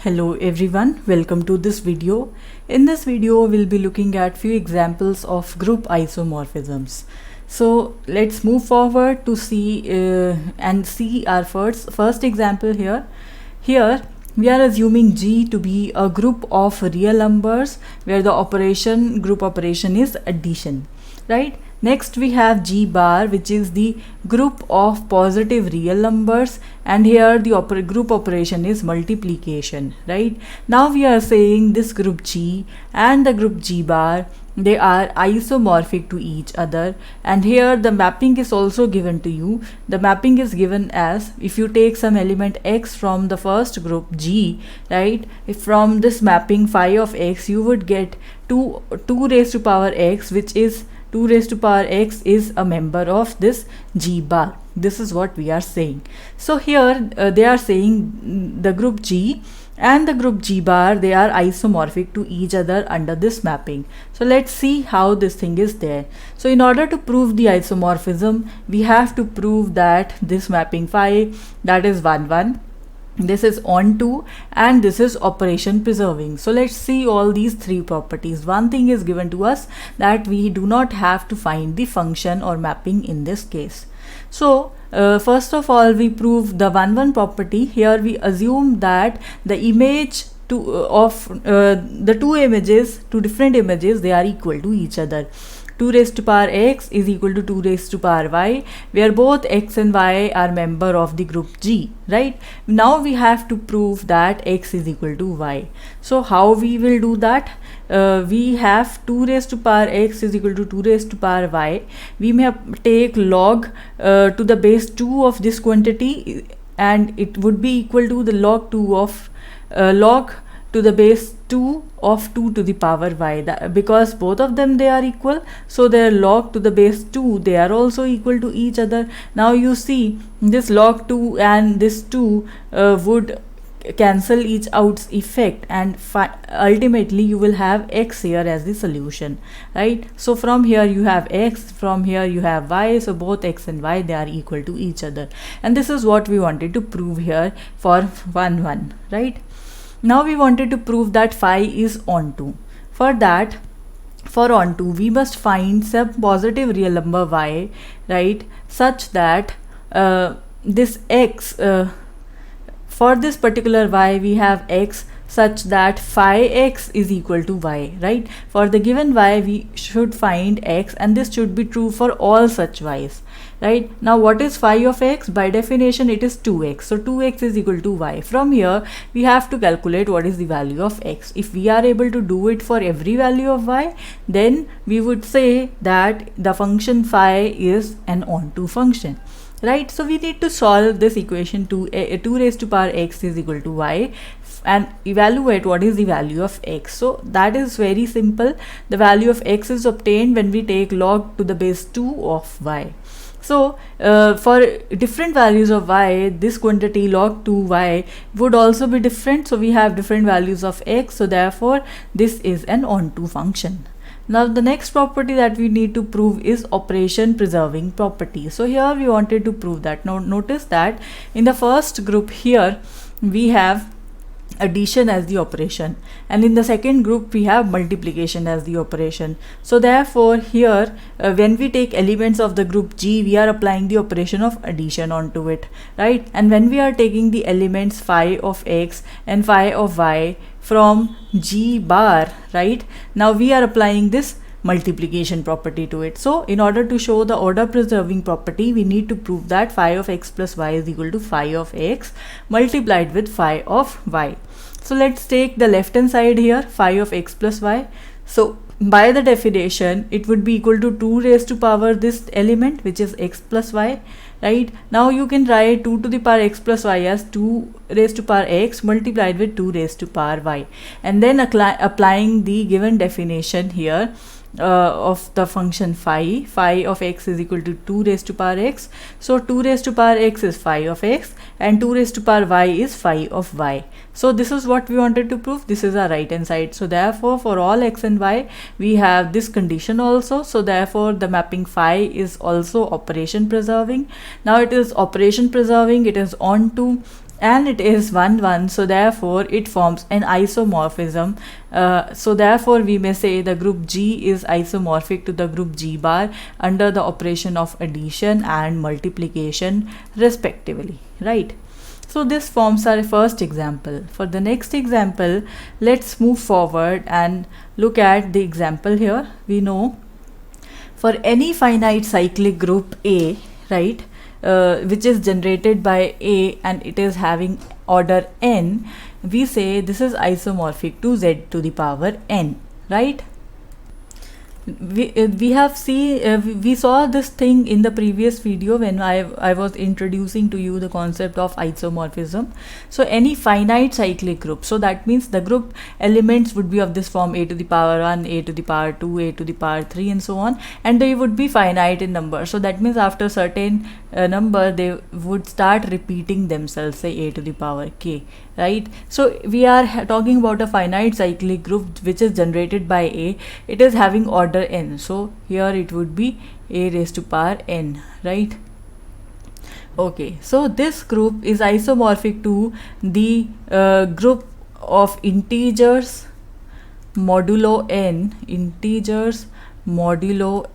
Hello everyone, welcome to this video. In this video, we'll be looking at few examples of group isomorphisms. So let's move forward to see our first example here. Here we are assuming G to be a group of real numbers where the group operation is addition, right? Next we have G bar, which is the group of positive real numbers, and here the group operation is multiplication, right? Now we are saying this group G and the group G bar, they are isomorphic to each other, and here the mapping is also given to you. The mapping is given as, if you take some element x from the first group G, right? If from this mapping phi of x, you would get 2 raised to power x, which is 2 raised to power x is a member of this G bar. This is what we are saying. So here they are saying the group G and the group G bar, they are isomorphic to each other under this mapping. So let's see how this thing is there. So in order to prove the isomorphism, we have to prove that this mapping phi, that is 1 1, this is onto, and this is operation preserving. So let's see all these three properties. One thing is given to us, that we do not have to find the function or mapping in this case. So first of all, we prove the 1 1 property. Here we assume that the image of the two different images, they are equal to each other. 2 raised to power x is equal to 2 raised to power y, where both x and y are member of the group G, right? Now we have to prove that x is equal to y. So how we will do that? We have 2 raised to power x is equal to 2 raised to power y. We may take log to the base 2 of this quantity, and it would be equal to the log 2 of log to the base 2 of 2 to the power y, because both of them, they are equal, so their log to the base 2, they are also equal to each other. Now you see, this log 2 and this 2 would cancel each out's effect, and ultimately you will have x here as the solution, right? So from here you have x, from here you have y, so both x and y, they are equal to each other, and this is what we wanted to prove here for 1 1, right? Now we wanted to prove that phi is onto. For that, for onto, we must find some positive real number y, right, such that this x, for this particular y, we have x such that phi x is equal to y, right? For the given y, we should find x, and this should be true for all such y's, right? Now what is phi of x? By definition, it is 2x. So 2x is equal to y. From here, we have to calculate what is the value of x. If we are able to do it for every value of y, then we would say that the function phi is an onto function, right? So we need to solve this equation to 2 raised to power x is equal to y and evaluate what is the value of x. So that is very simple. The value of x is obtained when we take log to the base 2 of y. So for different values of y, this quantity log 2y would also be different. So we have different values of x. So therefore, this is an onto function. Now the next property that we need to prove is operation preserving property. So here we wanted to prove that. Now notice that in the first group here, we have addition as the operation, and in the second group we have multiplication as the operation. So therefore here when we take elements of the group G, we are applying the operation of addition onto it, right? And when we are taking the elements phi of x and phi of y from G bar, right, now we are applying this multiplication property to it. So in order to show the order preserving property, we need to prove that phi of x plus y is equal to phi of x multiplied with phi of y. So let's take the left hand side here, phi of x plus y. So by the definition, it would be equal to 2 raised to power this element, which is x plus y, right? Now you can write 2 to the power x plus y as 2 raised to power x multiplied with 2 raised to power y, and then applying the given definition here of the function phi of x is equal to 2 raised to power x. So 2 raised to power x is phi of x, and 2 raised to power y is phi of y. So this is what we wanted to prove. This is our right hand side. So therefore for all x and y, we have this condition also. So therefore the mapping phi is also operation preserving. Now it is operation preserving, it is onto, and it is 1 1, so therefore it forms an isomorphism. So therefore we may say the group G is isomorphic to the group G bar under the operation of addition and multiplication respectively, right? So this forms our first example. For the next example, let's move forward and look at the example here. We know for any finite cyclic group A, right, which is generated by A and it is having order n, we say this is isomorphic to z to the power n, right? We saw this thing in the previous video when I was introducing to you the concept of isomorphism. So any finite cyclic group, so that means the group elements would be of this form: a to the power 1, a to the power 2, a to the power 3, and so on, and they would be finite in number. So that means after certain number they would start repeating themselves, say a to the power k, right? So we are talking about a finite cyclic group which is generated by A. It is having order n, so here it would be a raised to power n, right? Okay, so this group is isomorphic to the group of integers modulo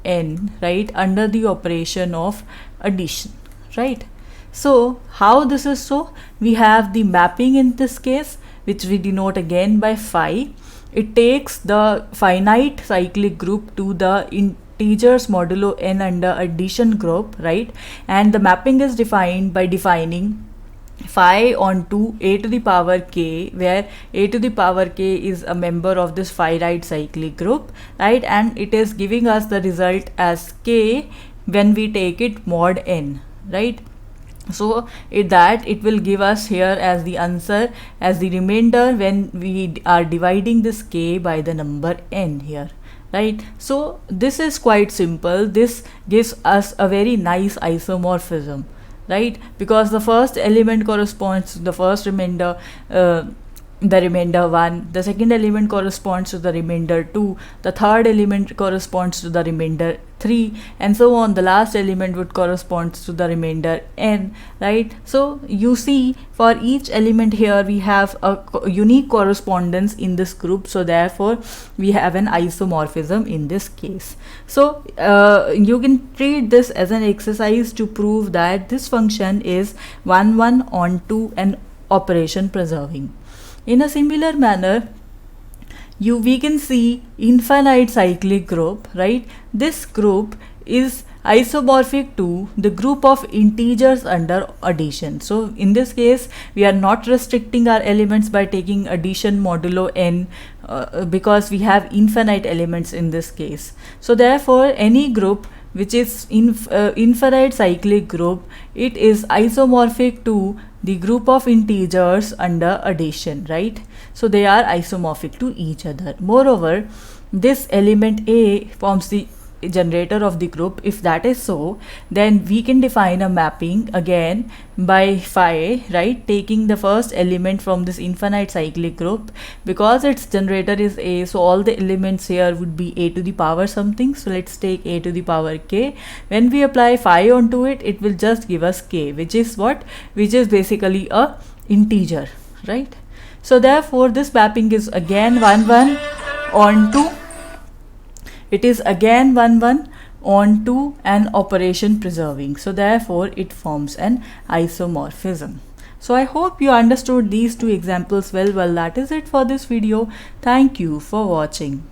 n, right, under the operation of addition, right? So how this is so? We have the mapping in this case, which we denote again by phi. It takes the finite cyclic group to the integers modulo n under addition group, right? And the mapping is defined by defining phi onto a to the power k, where a to the power k is a member of this finite cyclic group, right? And it is giving us the result as k when we take it mod n, right? So it will give us here as the answer, as the remainder when we are dividing this k by the number n here, right? So this is quite simple. This gives us a very nice isomorphism, right? Because the first element corresponds to the first remainder, the remainder 1, the second element corresponds to the remainder 2, the third element corresponds to the remainder 3, and so on. The last element would correspond to the remainder n, right? So you see, for each element here we have a unique correspondence in this group, so therefore we have an isomorphism in this case. So you can treat this as an exercise to prove that this function is 1 1 onto an operation preserving. In a similar manner, we can see infinite cyclic group, right? This group is isomorphic to the group of integers under addition. So in this case, we are not restricting our elements by taking addition modulo n because we have infinite elements in this case. So therefore, any group which is infinite cyclic group, it is isomorphic to the group of integers under addition, right? So they are isomorphic to each other. Moreover, this element A forms the generator of the group. If that is so, then we can define a mapping again by phi, right, taking the first element from this infinite cyclic group. Because its generator is A, so all the elements here would be a to the power something. So let's take a to the power k. When we apply phi onto it, it will just give us k, which is what? Which is basically a integer, right? So therefore this mapping is again 1 1 onto, it is again 1 1 onto an operation preserving. So therefore it forms an isomorphism. So I hope you understood these two examples well. That is it for this video. Thank you for watching.